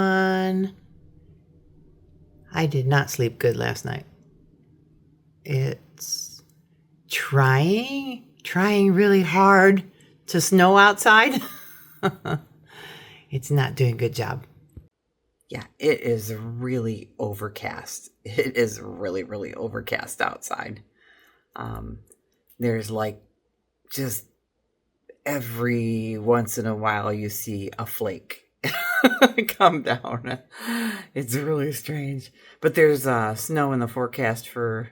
everyone. I did not sleep good last night. It's trying really hard to snow outside. It's not doing a good job. Yeah, it is really overcast. It is really, really overcast outside. There's like just every once in a while you see a flake come down. It's really strange. But there's snow in the forecast for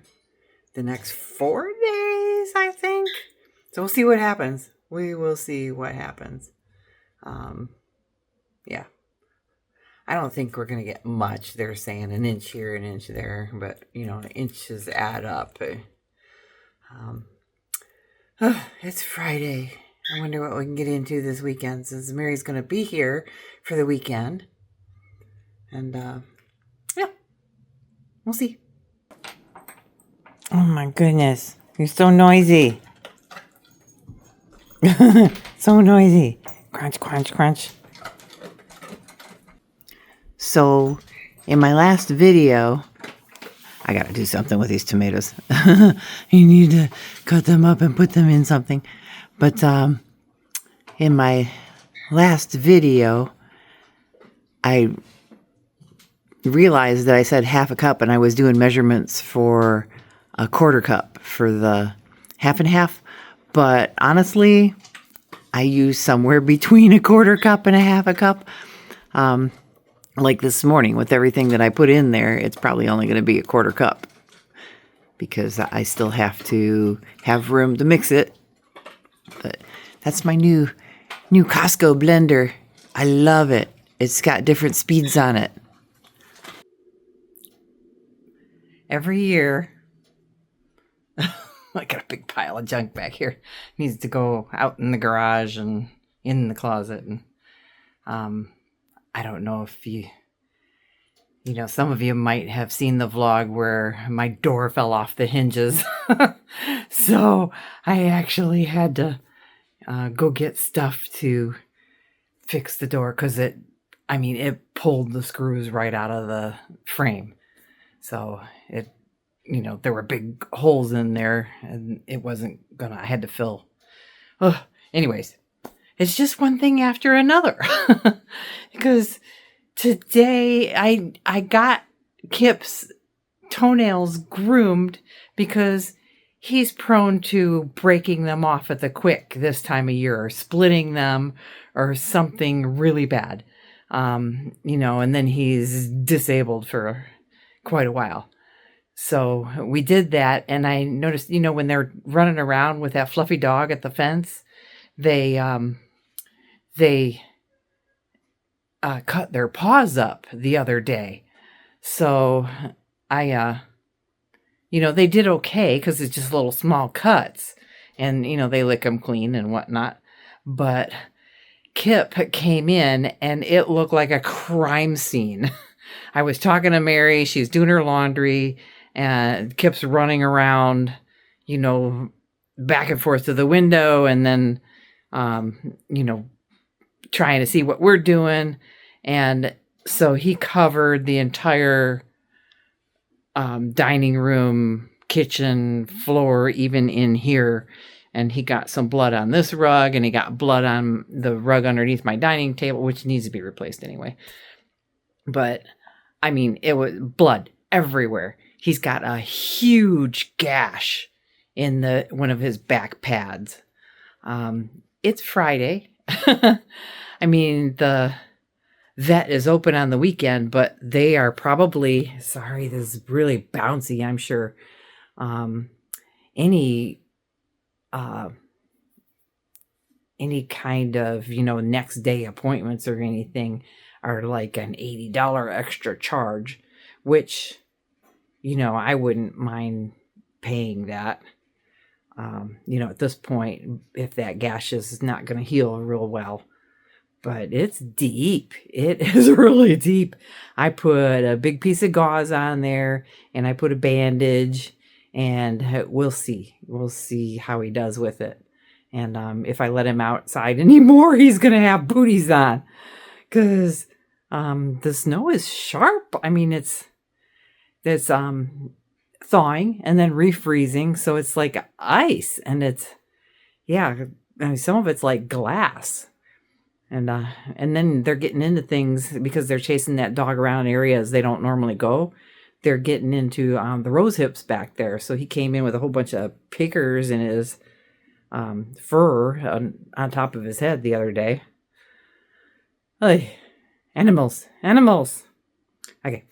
the next 4 days, I think. So we'll see what happens. We will see what happens. Yeah. I don't think we're going to get much. They're saying an inch here, an inch there. But, inches add up. It's Friday. I wonder what we can get into this weekend since Mary's going to be here for the weekend. And, yeah, we'll see. Oh my goodness. You're so noisy. So noisy. Crunch, crunch, crunch. So, in my last video, I got to do something with these tomatoes. You need to cut them up and put them in something. But in my last video, I realized that I said half a cup, and I was doing measurements for a quarter cup for the half and half. But honestly, I use somewhere between a quarter cup and a half a cup. Like this morning, with everything that I put in there, it's probably only going to be a quarter cup because I still have to have room to mix it. But that's my new Costco blender. I love it. It's got different speeds on it. Every year, I got a big pile of junk back here. Needs to go out in the garage and in the closet. And I don't know if some of you might have seen the vlog where my door fell off the hinges. So I actually had to go get stuff to fix the door because it pulled the screws right out of the frame. So there were big holes in there and it wasn't I had to fill. Anyways, it's just one thing after another. Because today I got Kip's toenails groomed because he's prone to breaking them off at the quick this time of year, or splitting them or something really bad. And then he's disabled for quite a while. So we did that, and I noticed, when they're running around with that fluffy dog at the fence, they cut their paws up the other day. So I, they did okay because it's just little small cuts, and, they lick them clean and whatnot. But Kip came in and it looked like a crime scene. I was talking to Mary. She's doing her laundry and Kip's running around, back and forth to the window and then, trying to see what we're doing. And so he covered the entire dining room, kitchen, floor, even in here. And he got some blood on this rug, and he got blood on the rug underneath my dining table, which needs to be replaced anyway. But, it was blood everywhere. He's got a huge gash in one of his back pads. It's Friday. The vet is open on the weekend, but they are probably, sorry, this is really bouncy, I'm sure. Any kind of, next day appointments or anything are like an $80 extra charge, which, I wouldn't mind paying that. At this point, if that gash is not going to heal real well. But it's deep. It is really deep. I put a big piece of gauze on there, and I put a bandage, and we'll see. We'll see how he does with it. And if I let him outside anymore, he's going to have booties on. Because The snow is sharp. I mean, it's thawing and then refreezing, so it's like ice, and it's yeah. I mean, some of it's like glass, and then they're getting into things because they're chasing that dog around areas they don't normally go. They're getting into the rose hips back there. So he came in with a whole bunch of pickers in his fur on top of his head the other day. Ay, animals. Okay,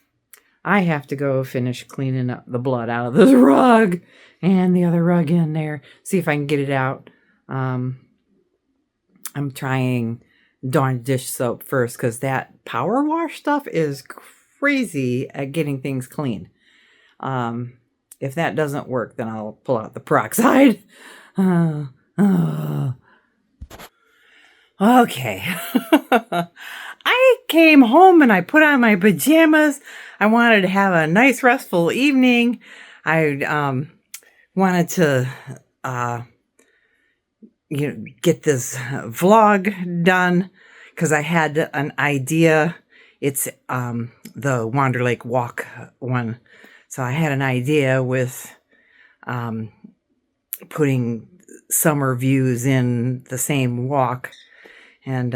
I have to go finish cleaning up the blood out of this rug and the other rug in there. See if I can get it out. I'm trying Dawn dish soap first because that power wash stuff is crazy at getting things clean. If that doesn't work, then I'll pull out the peroxide. Okay. I came home and I put on my pajamas. I wanted to have a nice restful evening. I wanted to get this vlog done because I had an idea. It's the Wander Lake Walk one. So I had an idea with putting summer views in the same walk. And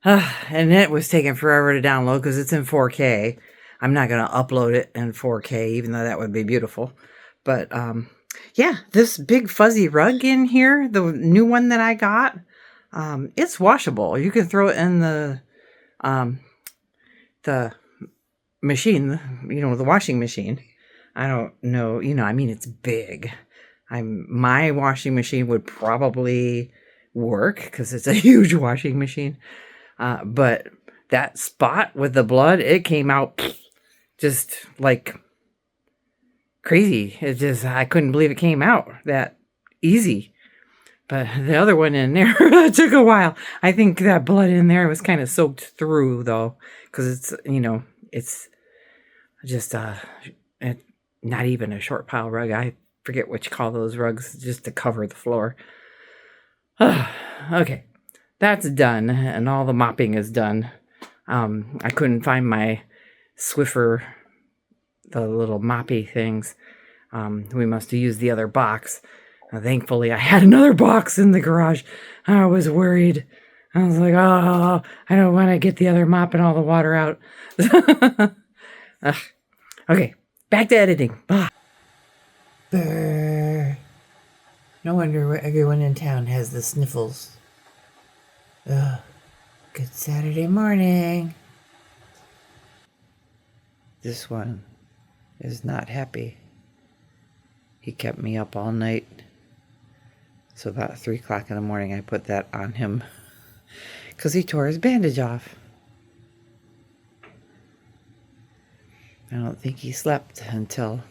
it was taking forever to download because it's in 4K. I'm not going to upload it in 4K, even though that would be beautiful. But yeah, this big fuzzy rug in here, the new one that I got, it's washable. You can throw it in the machine, the washing machine. I don't know, I mean, it's big. My washing machine would probably work because it's a huge washing machine. But that spot with the blood, it came out just like crazy. I couldn't believe it came out that easy. But the other one in there, it took a while. I think that blood in there was kind of soaked through though, because it's just not even a short pile rug. I forget what you call those rugs, just to cover the floor. Okay, that's done, and all the mopping is done. I couldn't find my Swiffer, the little moppy things. We must have used the other box. Thankfully, I had another box in the garage. I was worried. I was like, oh, I don't want to get the other mop and all the water out. Okay, back to editing. Bye. Brr. No wonder everyone in town has the sniffles. Ugh. Good Saturday morning. This one is not happy. He kept me up all night. So about 3 o'clock in the morning, I put that on him because he tore his bandage off. I don't think he slept until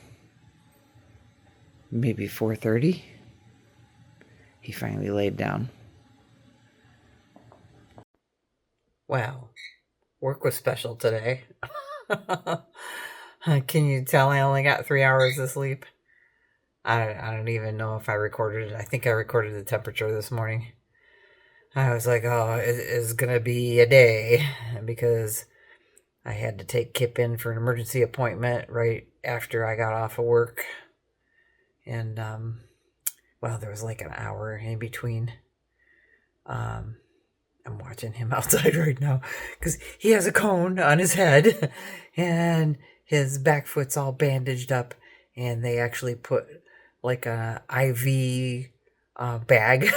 maybe 4:30. He finally laid down. Wow, work was special today. Can you tell I only got 3 hours of sleep? I don't even know if I recorded it. I think I recorded the temperature this morning. I was like, oh, it's going to be a day because I had to take Kip in for an emergency appointment right after I got off of work. And, well, there was like an hour in between. I'm watching him outside right now because he has a cone on his head and his back foot's all bandaged up, and they actually put like a IV bag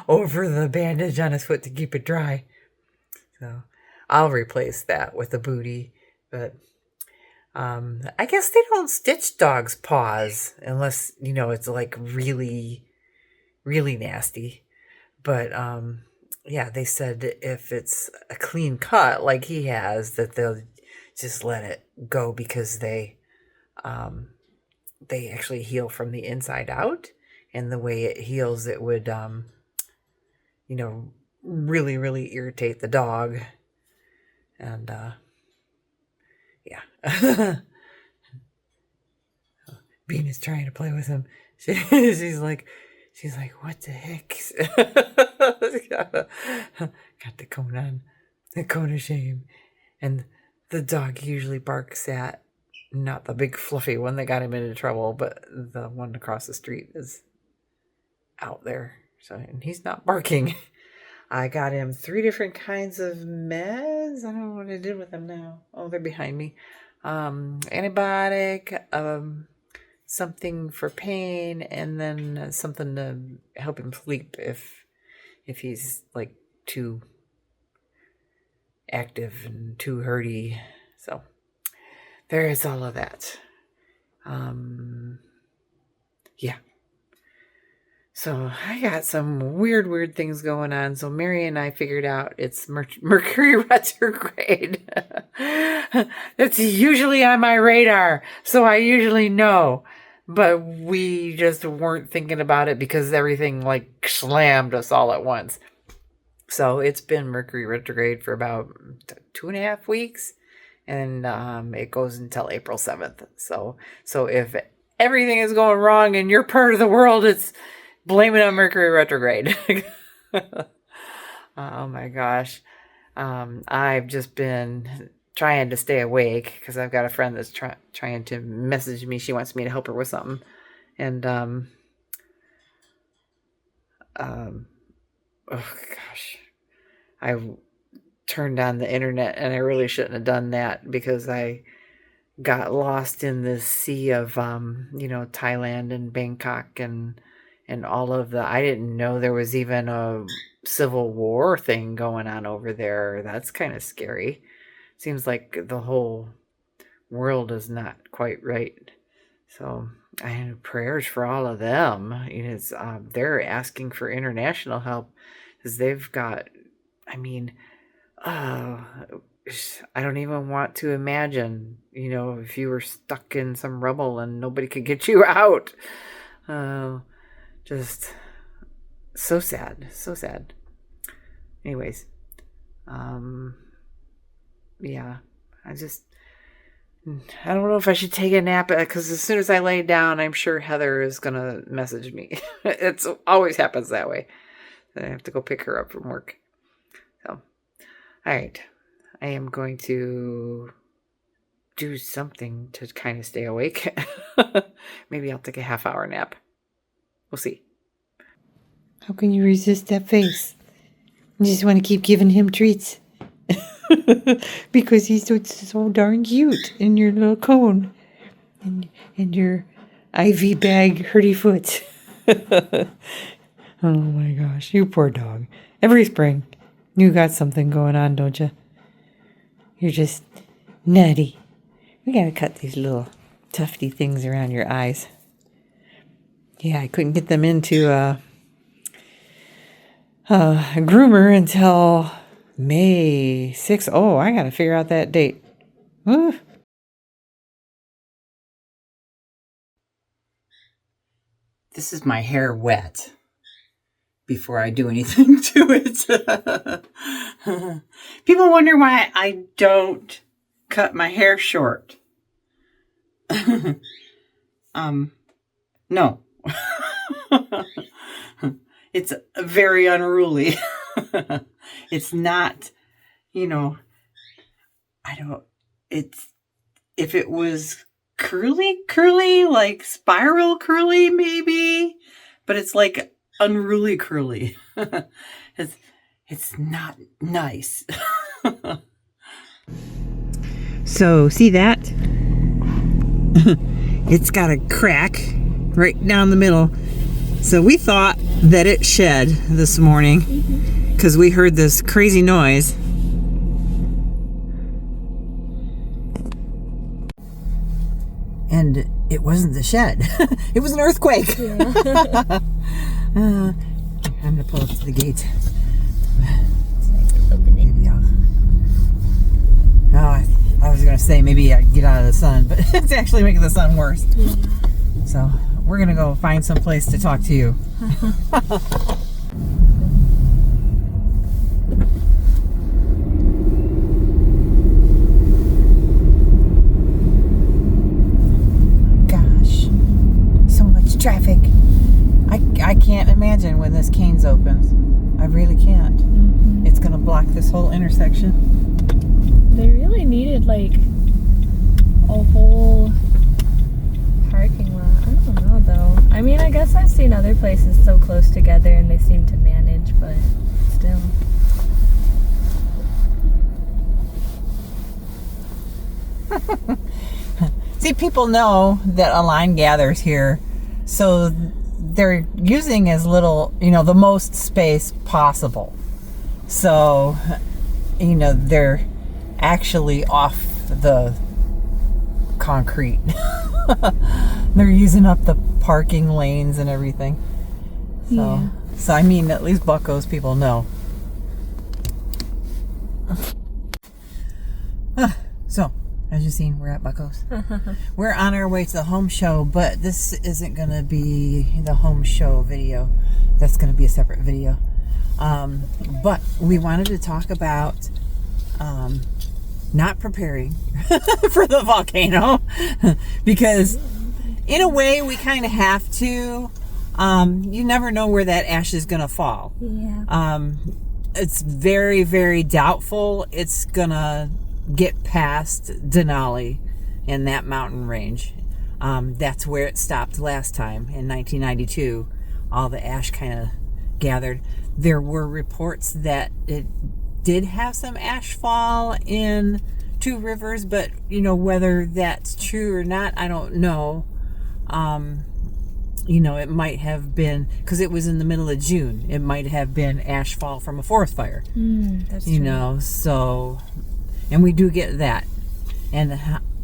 over the bandage on his foot to keep it dry. So I'll replace that with a booty, but I guess they don't stitch dogs' paws unless, it's like really, really nasty. But yeah, they said if it's a clean cut like he has, that they'll just let it go because they actually heal from the inside out, and the way it heals, it would really, really irritate the dog. And yeah. Bean is trying to play with him. She's like, what the heck? Got the cone on. The cone of shame. And the dog usually barks at not the big fluffy one that got him into trouble, but the one across the street is out there. So, and he's not barking. I got him 3 different kinds of meds. I don't know what I did with them now. Oh, they're behind me. Antibiotic, something for pain, and then something to help him sleep if he's like too active and too hurty. So there is all of that. Yeah. So I got some weird things going on. So Mary and I figured out it's Mercury retrograde. It's usually on my radar, so I usually know. But we just weren't thinking about it because everything like slammed us all at once. So it's been Mercury retrograde for about 2.5 weeks, and it goes until April 7th. So if everything is going wrong in your part of the world, it's blame it on Mercury retrograde. Oh my gosh. I've just been trying to stay awake because I've got a friend that's trying to message me. She wants me to help her with something. And, oh gosh, I turned on the internet and I really shouldn't have done that because I got lost in this sea of, Thailand and Bangkok and all of I didn't know there was even a civil war thing going on over there. That's kind of scary. Seems like the whole world is not quite right. So I have prayers for all of them. They're asking for international help because they've got, I don't even want to imagine, if you were stuck in some rubble and nobody could get you out. Just so sad. Anyways, yeah, I don't know if I should take a nap because as soon as I lay down, I'm sure Heather is going to message me. It always happens that way. I have to go pick her up from work. So, all right. I am going to do something to kind of stay awake. Maybe I'll take a half-hour nap. We'll see. How can you resist that face? You just want to keep giving him treats. Because he's so darn cute in your little cone. And your IV bag hurty foot. Oh my gosh, you poor dog. Every spring, you got something going on, don't you? You're just nutty. We gotta cut these little tufty things around your eyes. Yeah, I couldn't get them into a groomer until May 6th. Oh, I gotta figure out that date. Woo. This is my hair wet before I do anything to it. People wonder why I don't cut my hair short. No. It's very unruly. It's not, if it was curly, like spiral curly maybe, but it's like unruly curly. It's not nice. So see that? It's got a crack right down the middle. So we thought that it shed this morning because we heard this crazy noise. And it wasn't the shed. It was an earthquake. Yeah. I'm going to pull up to the gate. Oh, I was going to say maybe I'd get out of the sun, but it's actually making the sun worse. Yeah. So we're going to go find some place to talk to you. Gosh, so much traffic. I can't imagine when this Cane's opens. I really can't. Mm-hmm. it's going to block this whole intersection. They really needed like a whole parking lot. I don't know though. I mean, I guess I've seen other places so close together and they seem to manage, but still. See, people know that a line gathers here, so they're using as little, the most space possible. So, they're actually off the concrete. They're using up the parking lanes and everything. So I mean, at least Bucko's people know. So, as you've seen, we're at Bucko's. We're on our way to the home show, but this isn't going to be the home show video. That's going to be a separate video. But we wanted to talk about not preparing for the volcano because in a way we kind of have to. You never know where that ash is going to fall. Yeah. It's very, very doubtful it's going to get past Denali in that mountain range. That's where it stopped last time in 1992. All the ash kind of gathered. There were reports that it did have some ash fall in Two Rivers, but whether that's true or not, I don't know. It might have been because it was in the middle of June. It might have been ash fall from a forest fire. That's true. So, and we do get that. And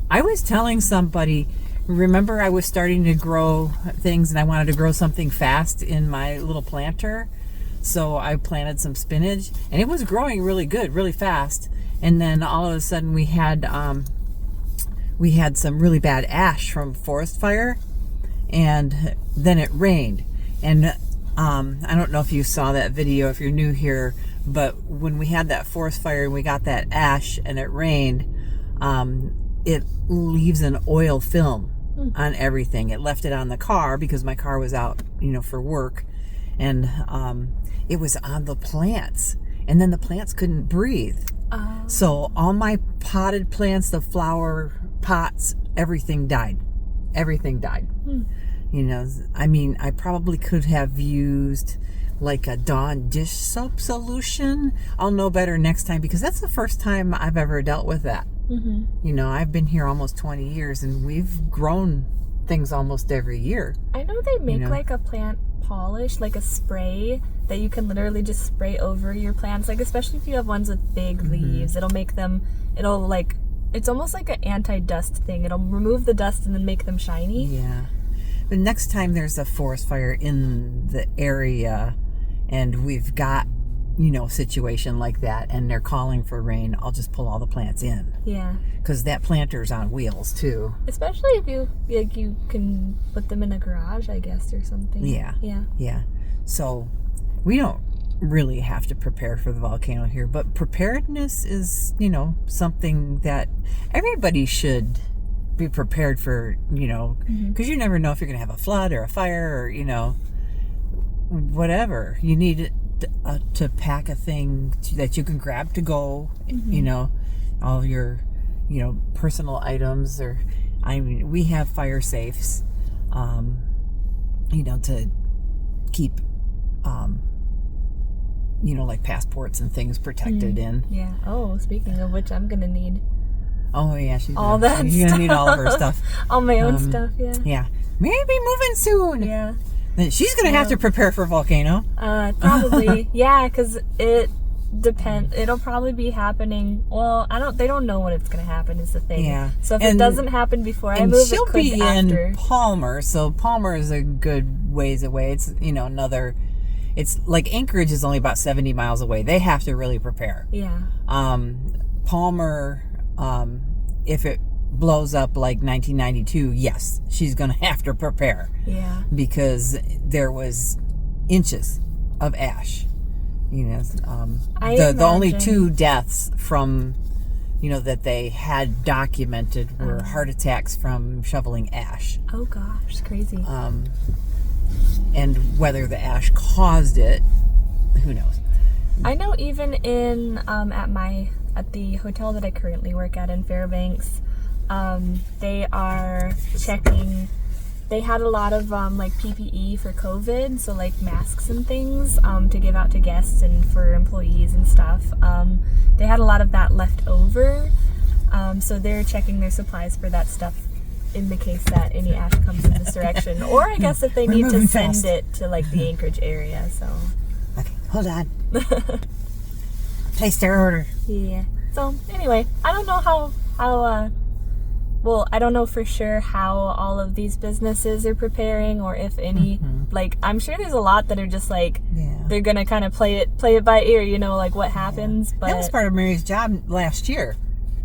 I was telling somebody, remember I was starting to grow things and I wanted to grow something fast in my little planter. So I planted some spinach and it was growing really good, really fast. And then all of a sudden we had some really bad ash from forest fire, and then it rained. And I don't know if you saw that video if you're new here, but when we had that forest fire and we got that ash and it rained, it leaves an oil film on everything. It left it on the car because my car was out, for work, and it was on the plants, and then the plants couldn't breathe. So all my potted plants, the flower pots, everything died. I mean, I probably could have used like a Dawn dish soap solution. I'll know better next time because that's the first time I've ever dealt with that. I've been here almost 20 years and we've grown things almost every year. I know they make like a plant polish, like a spray that you can literally just spray over your plants, like especially if you have ones with big leaves. It's almost like an anti-dust thing. It'll remove the dust and then make them shiny. Yeah. But next time there's a forest fire in the area and we've got, a situation like that and they're calling for rain, I'll just pull all the plants in. Yeah. Because that planter's on wheels too. Especially if you can put them in a garage, I guess, or something. Yeah. So we don't really have to prepare for the volcano here, but preparedness is, something that everybody should be prepared for, because you never know if you're going to have a flood or a fire or, whatever. You need to pack a thing that you can grab to go, all your, personal items, or, we have fire safes, to keep, like passports and things protected in. Yeah. Oh, speaking of which, I'm going to need Oh yeah, she's gonna need all of her stuff. All my own stuff, yeah. Yeah. Maybe moving soon. Yeah. Then she's gonna have to prepare for volcano. Probably. Yeah, because it depends. It'll probably be happening. Well, they don't know when it's gonna happen is the thing. Yeah. So if it doesn't happen before I move, she'll it could be after. in Palmer, so Palmer is a good ways away. It's it's like Anchorage is only about 70 miles away. They have to really prepare. Yeah. Palmer, if it blows up like 1992, yes, she's going to have to prepare. Yeah. Because there was inches of ash. The only 2 deaths from, that they had documented were heart attacks from shoveling ash. Oh gosh, it's crazy. And whether the ash caused it, who knows? I know even in at the hotel that I currently work at in Fairbanks, they are checking. They had a lot of like PPE for COVID, so like masks and things to give out to guests and for employees and stuff. They had a lot of that left over, so they're checking their supplies for that stuff in the case that any ash comes in this direction, or I guess if they need to send it to like the Anchorage area. So okay, hold on. Place their order. yeah. So anyway, I don't know how well, I don't know for sure how all of these businesses are preparing, or if any, like, I'm sure there's a lot that are just like, they're gonna kind of play it by ear, you know, like what happens. But that was part of Mary's job last year.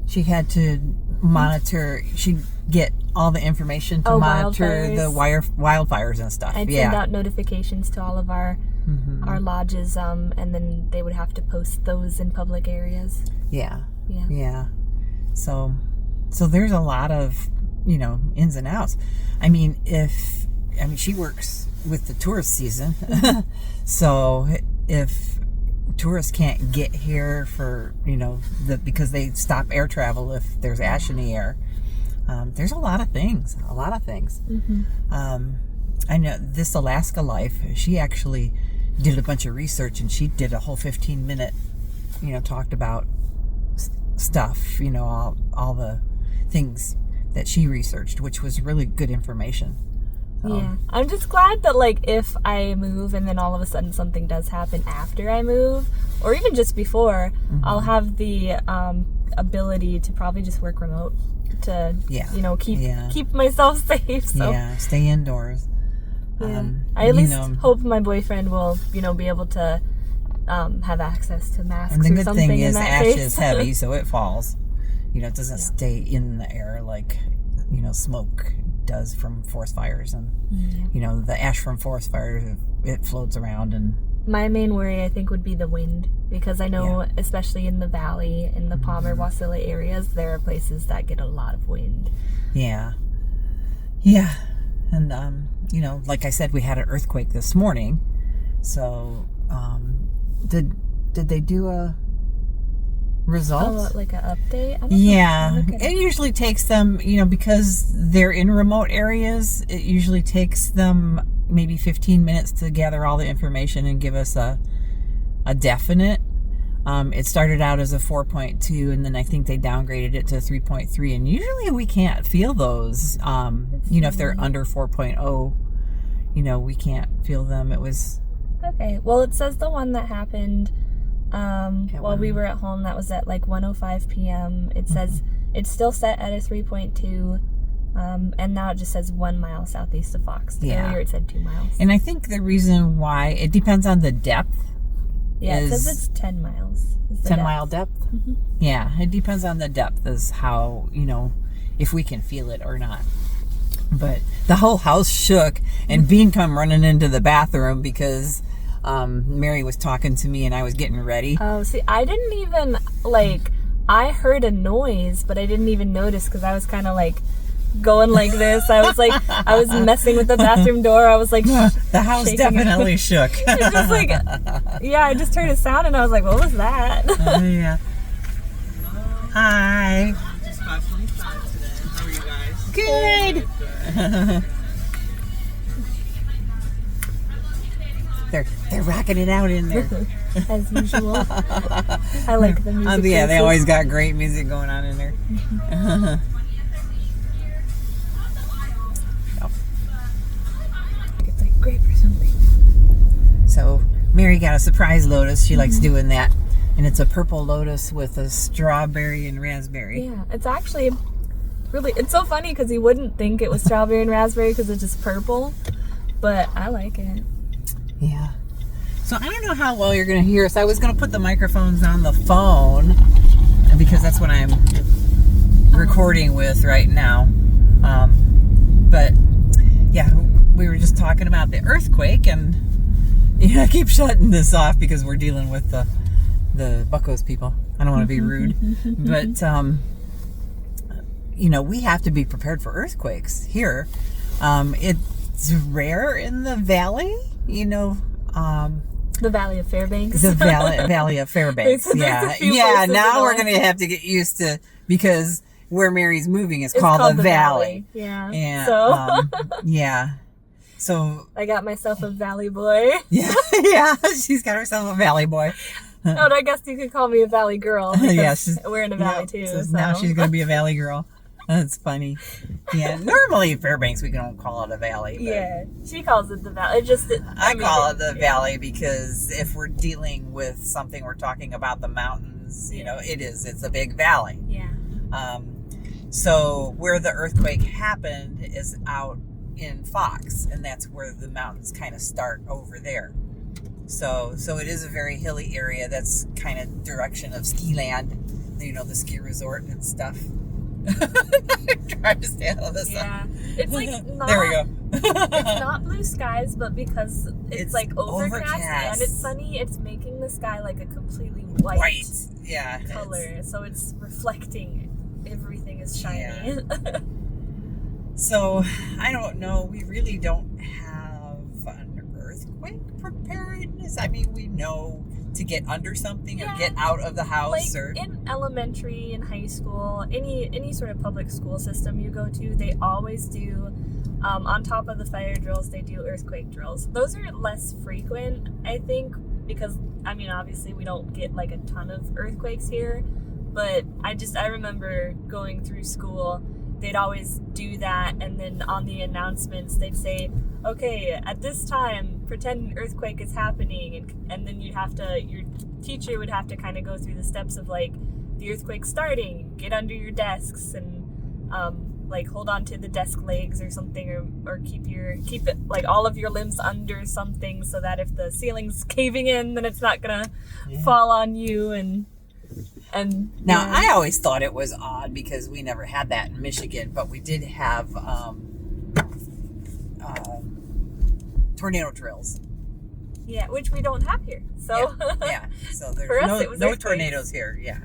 She had to monitor, she'd get all the information to monitor the wildfires and stuff. I'd send out notifications to all of our lodges, and then they would have to post those in public areas. Yeah. So there's a lot of, you know, ins and outs. I mean, she works with the tourist season. So if tourists can't get here for, you know, because they stop air travel if there's ash in the air, there's a lot of things. I know this Alaska Life, she actually did a bunch of research, and she did a whole 15-minute, you know, talked about stuff, you know, all the things that she researched, which was really good information. So. Yeah, I'm just glad that, like, if I move and then all of a sudden something does happen after I move, or even just before, I'll have the ability to probably just work remote to, you know, keep myself safe. So. Yeah, stay indoors. Yeah. I at least hope my boyfriend will, you know, be able to have access to masks. And the good something thing is ash case. is heavy, so it falls. You know, it doesn't stay in the air like, you know, smoke does from forest fires. And, you know, the ash from forest fires, it floats around. And my main worry, I think, would be the wind. Because I know, especially in the valley, in the Palmer, Wasilla areas, there are places that get a lot of wind. Yeah. And, you know, like I said, we had an earthquake this morning. So, did they do a result? Like an update? I don't know. It usually takes them, you know, because they're in remote areas, it usually takes them maybe 15 minutes to gather all the information and give us a definite. It started out as a 4.2, and then I think they downgraded it to 3.3, and usually we can't feel those. You know, if they're under 4.0, you know, we can't feel them. It was... Okay, well, it says the one that happened while we were at home, that was at like 1:05 p.m. It says it's still set at a 3.2, and now it just says 1 mile southeast of Fox. Earlier it said 2 miles. And I think the reason why, it depends on the depth. Yeah, it says it's 10 miles. 10-mile depth? Yeah, it depends on the depth as how, you know, if we can feel it or not. But the whole house shook, and Bean come running into the bathroom because Mary was talking to me and I was getting ready. Oh, see, I didn't even, like, I heard a noise, but I didn't even notice because I was kind of like going like this. I was like, I was messing with the bathroom door. I was like, the house definitely shook. It's just like, yeah, I just heard a sound and I was like, what was that? Yeah. Hi. Just got some sun today. How are you guys? Good. They're rocking it out in there. As usual. I like the music. Yeah, they always got great music going on in there. It's like grape or something. So Mary got a surprise lotus. She likes doing that. And it's a purple lotus with a strawberry and raspberry. Yeah, it's actually really, it's so funny because you wouldn't think it was strawberry and raspberry because it's just purple. But I like it. Yeah. So I don't know how well you're going to hear us. I was going to put the microphones on the phone because that's what I'm recording with right now. But yeah, we were just talking about the earthquake, and I keep shutting this off because we're dealing with the Buccos people. I don't want to be rude, but we have to be prepared for earthquakes here. It's rare in the valley, The Valley of Fairbanks. The Valley of Fairbanks. There's Yeah. a few Yeah, places now in we're LA. going to have to get used to, because where Mary's moving is It's called the Valley. Yeah. And, So yeah. So, I got myself a Valley boy. yeah, yeah, she's got herself a Valley boy. Oh, and I guess you could call me a Valley girl. Because Yeah, she's- we're in a valley Yep, too. so So now she's going to be a Valley girl. That's funny. Yeah, normally Fairbanks, we don't call it a valley. But yeah, she calls it the Valley. I call it the valley because if we're dealing with something, we're talking about the mountains, you know, it's a big valley. Yeah. So where the earthquake happened is out in Fox, and that's where the mountains kind of start over there. So it is a very hilly area. That's kind of direction of ski land, you know, the ski resort and stuff. I'm trying to stay out of the sun. Yeah. It's like not, There we go. it's not blue skies, but because it's like overcast overcast. and it's sunny, it's making the sky like a completely white, Yeah. color. So it's reflecting. Everything is shiny. So I don't know. We really don't have an earthquake preparedness. I mean, we know to get under something or Yeah. get out of the house Like or in elementary and high school, any sort of public school system you go to, they always do on top of the fire drills, they do earthquake drills. Those are less frequent, I think, because I mean obviously we don't get like a ton of earthquakes here, but I remember going through school, they'd always do that, and then on the announcements they'd say, okay, at this time pretend an earthquake is happening, and then your teacher would have to kind of go through the steps of like the earthquake starting, get under your desks and like hold on to the desk legs or something, or keep it like all of your limbs under something so that if the ceiling's caving in, then it's not gonna fall on you. And Now, yeah. I always thought it was odd because we never had that in Michigan, but we did have tornado drills. Yeah, which we don't have here. So Yeah. So there's For us, it was no earthquakes. tornadoes here. Yeah.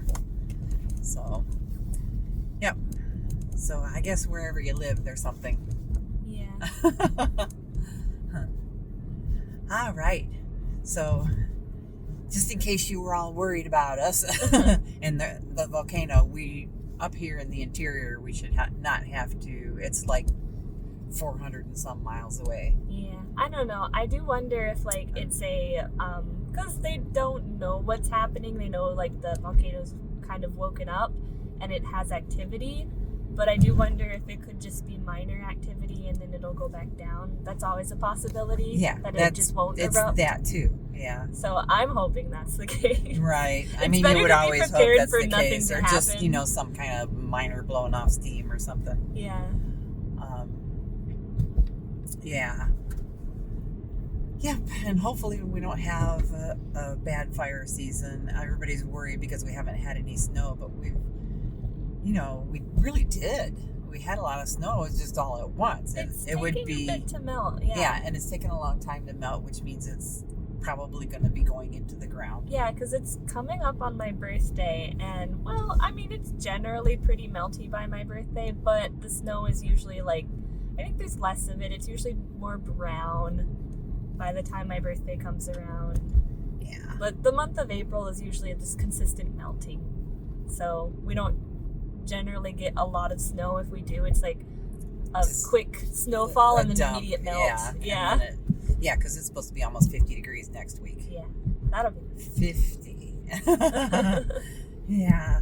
So, yep. So I guess wherever you live, there's something. yeah. All right. So, just in case you were all worried about us and the volcano, we up here in the interior, we should not have to. It's like 400 and some miles away. Yeah, I don't know. I do wonder if like it's a because they don't know what's happening. They know like the volcano's kind of woken up and it has activity, but I do wonder if it could just be minor activity and then it'll go back down. That's always a possibility. Yeah, that it just won't it's erupt. that too. Yeah. So I'm hoping that's the case. Right. I It's mean, better you would to be always hope prepared that's for the nothing case, to or just happen. some kind of minor blowing off steam or something. Yeah. Yeah. Yep, and hopefully we don't have a bad fire season. Everybody's worried because we haven't had any snow, but we really did. We had a lot of snow. It's just all at once, and It's it would taking be a bit to melt. Yeah. and it's taken a long time to melt, which means it's probably going to be going into the ground. Yeah, because it's coming up on my birthday, and well, I mean, it's generally pretty melty by my birthday, but the snow is usually like, I think there's less of it. It's usually more brown by the time my birthday comes around. Yeah. But the month of April is usually just consistent melting. So we don't generally get a lot of snow. If we do, it's like a Just quick snowfall and then dump, immediate melt. Yeah. Yeah, because it's supposed to be almost 50 degrees next week. Yeah, that'll be 50. Yeah.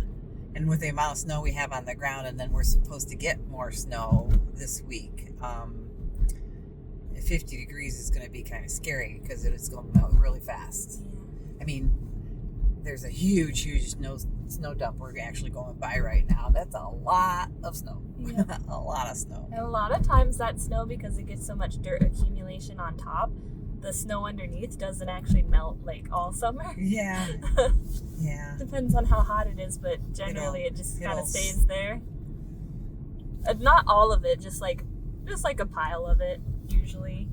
And with the amount of snow we have on the ground, and then we're supposed to get more snow this week, 50 degrees is going to be kind of scary because it's going to melt really fast. Yeah. I mean, there's a huge snow dump we're actually going by right now. That's a lot of snow. Yeah. A lot of snow. And a lot of times that snow, because it gets so much dirt accumulation on top, the snow underneath doesn't actually melt like all summer. Yeah. Yeah. Depends on how hot it is, but generally it just kind it'll of stays there. Not all of it, just like a pile of it usually.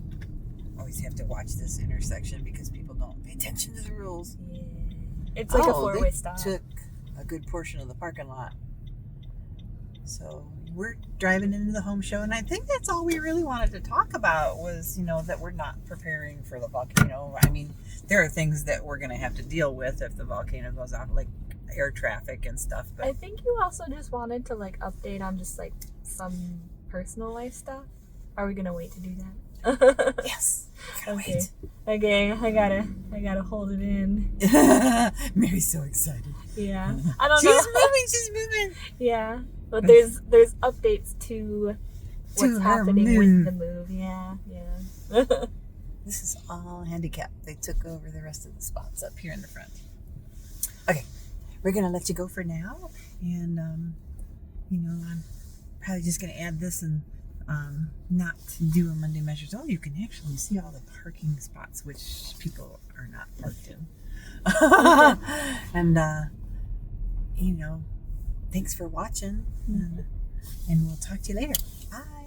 Always have to watch this intersection because people don't pay attention to the rules. Yeah. It's like a four-way they stop. took a good portion of the parking lot. So we're driving into the home show, and I think that's all we really wanted to talk about was, that we're not preparing for the volcano. I mean, there are things that we're going to have to deal with if the volcano goes off, like air traffic and stuff. But I think you also just wanted to like update on just like some personal life stuff. Are we gonna wait to do that? yes. Okay. Okay, I gotta hold it in. Mary's so excited. Yeah. I don't know. She's moving. Yeah. But there's updates to what's happening with the move. Yeah. This is all handicapped. They took over the rest of the spots up here in the front. Okay. We're gonna let you go for now. And I'm probably just gonna add this and not do a Monday measures. Oh, you can actually see all the parking spots which people are not parked in. And thanks for watching, and we'll talk to you later. Bye.